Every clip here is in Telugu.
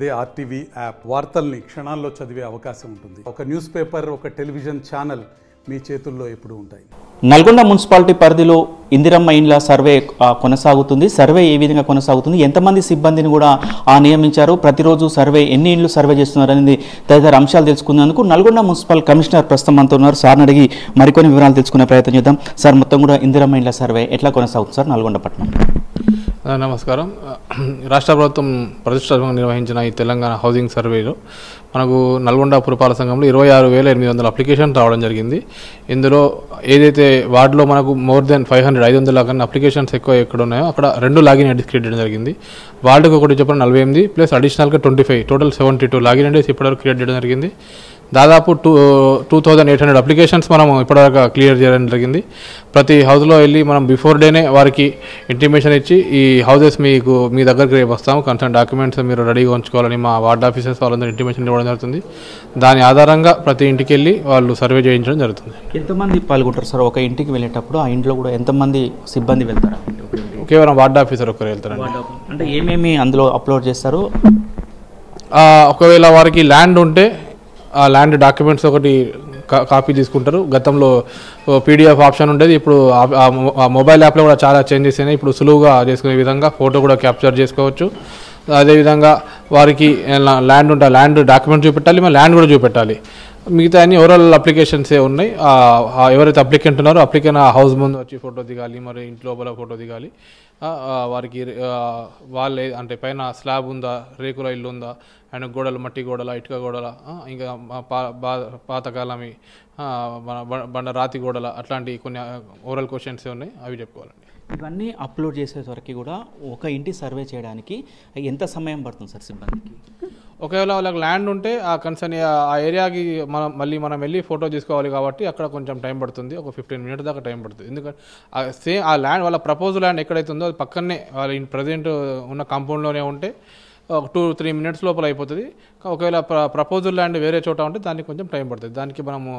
అదే ఆర్టీవీ యాప్ వార్తల్ని క్షణాల్లో చదివే అవకాశం ఉంటుంది. ఒక న్యూస్ పేపర్, ఒక టెలివిజన్ ఛానల్ మీ చేతుల్లో ఎప్పుడూ ఉంటాయి. నల్గొండ మున్సిపాలిటీ పరిధిలో ఇందిరమ్మ ఇండ్ల సర్వే కొనసాగుతుంది. సర్వే ఏ విధంగా కొనసాగుతుంది, ఎంతమంది సిబ్బందిని కూడా నియమించారు, ప్రతిరోజు సర్వే ఎన్ని ఇండ్లు సర్వే చేస్తున్నారు అనేది తదితర అంశాలు తెలుసుకునేందుకు నల్గొండ మున్సిపల్ కమిషనర్ ప్రస్తుతం మనతో ఉన్నారు. సార్ని అడిగి మరికొన్ని వివరాలు తెలుసుకునే ప్రయత్నం చేద్దాం. సార్, మొత్తం కూడా ఇందిరమ్మ ఇండ్ల సర్వే ఎట్లా కొనసాగుతుంది సార్ నల్గొండ పట్టణం? నమస్కారం. రాష్ట్ర ప్రభుత్వం ప్రతిష్టాత్మకంగా నిర్వహించిన ఈ తెలంగాణ హౌసింగ్ సర్వేలో మనకు నల్గొండ పురపాలక సంఘంలో 26,800 అప్లికేషన్ రావడం జరిగింది. ఇందులో ఏదైతే వార్డులో మనకు మోర్ దెన్ 500 కన్నా అప్లికేషన్స్ ఎక్కువ ఎక్కడ ఉన్నాయో అక్కడ 2 లాగిన్ ఐడీస్ క్రియేట్ చేయడం జరిగింది. వార్డుకు ఒకటి చెప్పిన 48 ప్లస్ అడిషనల్గా 25 టోటల్ 72 లాగిన్ ఐడీస్ ఇప్పటివరకు క్రియేట్ చేయడం జరిగింది. దాదాపు 2,800 అప్లికేషన్స్ మనం ఇప్పటివరకు క్లియర్ చేయడం జరిగింది. ప్రతి హౌస్లో వెళ్ళి మనం బిఫోర్ డేనే వారికి ఇంటిమేషన్ ఇచ్చి ఈ హౌసెస్ మీ దగ్గరికి రేపు వస్తాము, కన్సర్న్ డాక్యుమెంట్స్ మీరు రెడీగా ఉంచుకోవాలని మా వార్డ్ ఆఫీసర్స్ వాళ్ళందరూ ఇంటిమేషన్ ఇవ్వడం జరుగుతుంది. దాని ఆధారంగా ప్రతి ఇంటికి వెళ్ళి వాళ్ళు సర్వే చేయించడం జరుగుతుంది. ఎంతమంది పాల్గొంటారు సార్ ఒక ఇంటికి వెళ్ళేటప్పుడు? ఆ ఇంట్లో కూడా ఎంతమంది సిబ్బంది వెళ్తారు? కేవలం వార్డ్ ఆఫీసర్ ఒకరు వెళ్తారు. అంటే ఏమేమి అందులో అప్లోడ్ చేస్తారు? ఒకవేళ వారికి ల్యాండ్ ఉంటే ఆ ల్యాండ్ డాక్యుమెంట్స్ ఒకటి కాపీ తీసుకుంటారు. గతంలో పీడిఎఫ్ ఆప్షన్ ఉండేది, ఇప్పుడు ఆ మొబైల్ యాప్లో కూడా చాలా చేంజెస్ అయినాయి. ఇప్పుడు సులువుగా చేసుకునే విధంగా ఫోటో కూడా క్యాప్చర్ చేసుకోవచ్చు. అదేవిధంగా వారికి ల్యాండ్ ఉంటే ల్యాండ్ డాక్యుమెంట్ చూపెట్టాలి, మరి ల్యాండ్ కూడా చూపెట్టాలి. మిగతా అన్ని ఓవరాల్ అప్లికేషన్సే ఉన్నాయి. ఎవరైతే అప్లికెంట్ ఉన్నారో అప్లికెంట్ ఆ హౌస్ ముందు వచ్చి ఫోటో దిగాలి, మరి ఇంటి లోపల ఫోటో దిగాలి. వారికి వాళ్ళే అంటే పైన స్లాబ్ ఉందా, రేకుల ఇల్లు ఉందా, అండ్ గోడలు మట్టి గోడల, ఇటుక గోడల, ఇంకా పాతకాలమి బండ రాతి గోడల, అట్లాంటి కొన్ని ఓరల్ క్వశ్చన్స్ ఉన్నాయి, అవి చెప్పుకోవాలండి. ఇవన్నీ అప్లోడ్ చేసేసరికి కూడా ఒక ఇంటి సర్వే చేయడానికి ఎంత సమయం పడుతుంది సార్ సిబ్బందికి? ఒకవేళ వాళ్ళకి ల్యాండ్ ఉంటే ఆ కన్సర్న్ ఆ ఏరియాకి మనం వెళ్ళి ఫోటో తీసుకోవాలి కాబట్టి అక్కడ కొంచెం టైం పడుతుంది. ఒక 15 మినిట్స్ దాకా టైం పడుతుంది. ఎందుకంటే సేమ్ ఆ ల్యాండ్ వాళ్ళ ప్రపోజ్ ల్యాండ్ ఎక్కడైతే ఉందో అది పక్కనే వాళ్ళ ప్రజెంట్ ఉన్న కాంపౌండ్లోనే ఉంటే ఒక 2-3 మినిట్స్ లోపల అయిపోతుంది. ఒకవేళ ప్రపోజల్ ల్యాండ్ వేరే చోట ఉంటే దానికి కొంచెం టైం పడుతుంది. దానికి మనము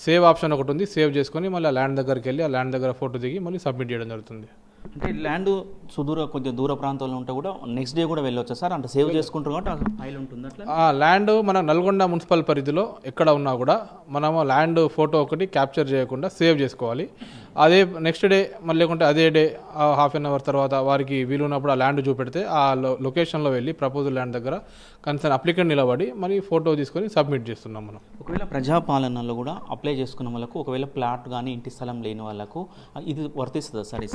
సేవ్ ఆప్షన్ ఒకటి ఉంది, సేవ్ చేసుకొని మళ్ళీ ఆ ల్యాండ్ దగ్గరికి వెళ్ళి ఆ ల్యాండ్ దగ్గర ఫోటో దిగి మళ్ళీ సబ్మిట్ చేయడం జరుగుతుంది. అంటే ల్యాండ్ కొంచెం దూర ప్రాంతాల్లో ఉంటే కూడా నెక్స్ట్ డే కూడా వెళ్ళొచ్చా సార్? అంటే సేవ్ చేసుకుంటారు కాబట్టి ఫైల్ ఉంటుంది అట్లా. ల్యాండ్ మన నల్గొండ మున్సిపల్ పరిధిలో ఎక్కడ ఉన్నా కూడా మనము ల్యాండ్ ఫోటో ఒకటి క్యాప్చర్ చేయకుండా సేవ్ చేసుకోవాలి. అదే నెక్స్ట్ డే మళ్ళీ లేకుంటే అదే డే హాఫ్ అన్ అవర్ తర్వాత వారికి వీలున్నప్పుడు ఆ ల్యాండ్ చూపెడితే ఆ లొకేషన్లో వెళ్ళి ప్రపోజల్ ల్యాండ్ దగ్గర కన్సర్న్ అప్లికెంట్ నిలబడి మరి ఫోటో తీసుకొని సబ్మిట్ చేస్తున్నాం మనం. ఒకవేళ ప్రజాపాలనలో కూడా అప్లై చేసుకున్న వాళ్ళకు ఒకవేళ ప్లాట్ కానీ ఇంటి స్థలం లేని వాళ్ళకు ఇది వర్తిస్తుందా సార్ ఈ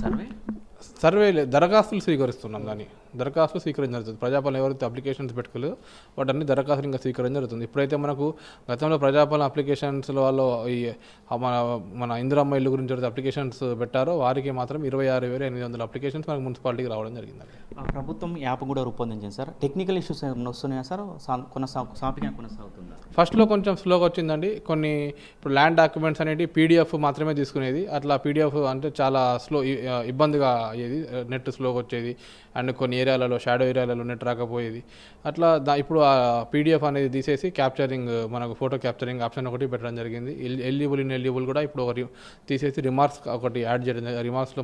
సర్వే? దరఖాస్తులు స్వీకరిస్తున్నాం. దాన్ని దరఖాస్తులు స్వీకరించడం జరుగుతుంది. ప్రజాపాలన ఎవరైతే అప్లికేషన్స్ పెట్టుకోలేదో వాటన్ని దరఖాస్తులు ఇంకా స్వీకరించడం జరుగుతుంది. ఇప్పుడైతే మనకు గతంలో ప్రజాపాలన అప్లికేషన్స్లో వాళ్ళు ఈ మన ఇందిరమ్మ ఇల్లు గురించి ఎవరైతే అప్లికేషన్స్ పెట్టారో వారికి మాత్రం 26,800 అప్లికేషన్స్ మనకు మున్సిపాలిటీకి రావడం జరిగిందండి. ప్రభుత్వం యాప్ కూడా రూపొందించింది సార్. టెక్నికల్ ఇష్యూస్ ఏమైనా వస్తున్నాయా సార్? సాఫీగా కొనసాగుతుందా? ఫస్ట్లో కొంచెం స్లోగా వచ్చిందండి. కొన్ని ఇప్పుడు ల్యాండ్ డాక్యుమెంట్స్ అనేవి పీడిఎఫ్ మాత్రమే తీసుకునేది. అట్లా పీడిఎఫ్ అంటే చాలా ఇబ్బందిగా అయ్యేది, నెట్ స్లోగా వచ్చేది, అండ్ కొన్ని ఏరియాలలో షాడో ఏరియాలలో నెట్ రాకపోయేది. అట్లా ఇప్పుడు ఆ పీడిఎఫ్ అనేది తీసేసి క్యాప్చరింగ్ మనకు ఫోటో క్యాప్చరింగ్ ఆప్షన్ ఒకటి పెట్టడం జరిగింది. ఎలిజిబుల్ కూడా ఇప్పుడు ఒకటి తీసేసి రిమార్క్స్ ఒకటి యాడ్ చేయడం. రిమార్క్స్లో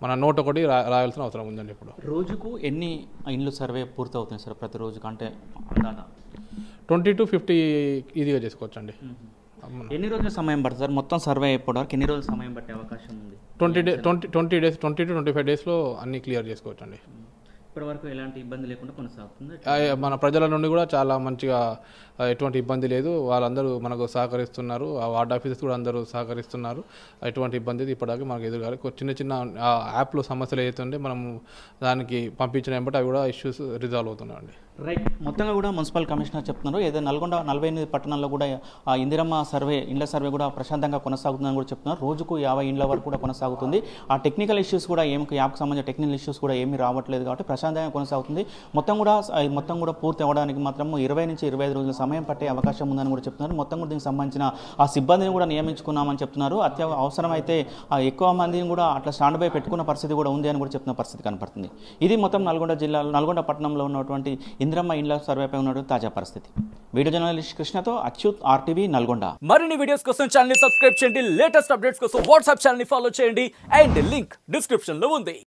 మన నోట్ ఒకటి రాయాల్సిన అవసరం ఉందండి. ఇప్పుడు రోజుకు ఎన్ని ఇండ్లు సర్వే పూర్తవుతుంది సార్ ప్రతిరోజు? అంటే 20 to 50 ఈజీగా చేసుకోవచ్చండి. ఎన్ని రోజుల సమయం పడుతుంది సార్ మొత్తం సర్వే అయిపోవడానికి? ఎన్ని రోజుల సమయం పట్టే అవకాశం ఉంది? 20 days 20 to 25 డేస్లో అన్నీ క్లియర్ చేసుకోవచ్చండి. ఇప్పటివరకు ఎలాంటి ఇబ్బంది లేకుండా కొనసాగుతుంది. మన ప్రజల నుండి కూడా చాలా మంచిగా ఎటువంటి ఇబ్బంది లేదు. వాళ్ళందరూ మనకు సహకరిస్తున్నారు. ఆ వార్డ్ ఆఫీసర్స్ కూడా అందరూ సహకరిస్తున్నారు. ఎటువంటి ఇబ్బంది ఇప్పటిదాకా మనకు ఎదురుగాలి. చిన్న యాప్లో సమస్యలు ఏదైతే మనం దానికి పంపించిన బట్టి అవి కూడా ఇష్యూస్ రిజాల్వ్ అవుతున్నాయండి. రైట్. మొత్తంగా కూడా మున్సిపల్ కమిషనర్ చెప్తున్నారు ఏదో నల్గొండ 48 పట్టణాల్లో కూడా ఆ ఇందిరమ్మ ఇండ్ల సర్వే కూడా ప్రశాంతంగా కొనసాగుతుందని కూడా చెప్తున్నారు. రోజుకు 50 ఇండ్ల వరకు కూడా కొనసాగుతుంది. ఆ టెక్నికల్ ఇష్యూస్ కూడా యాప్కి సంబంధించిన టెక్నికల్ ఇష్యూస్ కూడా ఏమీ రావట్లేదు కాబట్టి ప్రశాంతంగా కొనసాగుతుంది. మొత్తం కూడా పూర్తి అవ్వడానికి మాత్రం 20 నుంచి 25 రోజుల సమయం పట్టే అవకాశం ఉందని కూడా చెప్తున్నారు. మొత్తం కూడా దీనికి సంబంధించిన ఆ సిబ్బందిని కూడా నియమించుకున్నామని చెప్తున్నారు. అవసరమైతే ఎక్కువ మందిని కూడా అట్లా స్టాండ్ బై పెట్టుకున్న పరిస్థితి కూడా ఉంది అని కూడా చెప్తున్న పరిస్థితి కనపడుతుంది. ఇది మొత్తం నల్గొండ పట్టణంలో ఉన్నటువంటి ఇందిరమ్మ ఇండ్ల సర్వేపై ఉన్నటువంటి తాజా పరిస్థితి. వీడియో జర్నలిస్ట్ కృష్ణతో అచ్యుత్, ఆర్టీవీ నల్గొండ. మరిన్ని వీడియోస్ కోసం ఛానల్ ని సబ్స్క్రైబ్ చేయండి. లేటెస్ట్ అప్డేట్స్ కోసం వాట్సాప్ ఛానల్ ని ఫాలో చేయండి. అండ్ లింక్ డిస్క్రిప్షన్ లో ఉంది.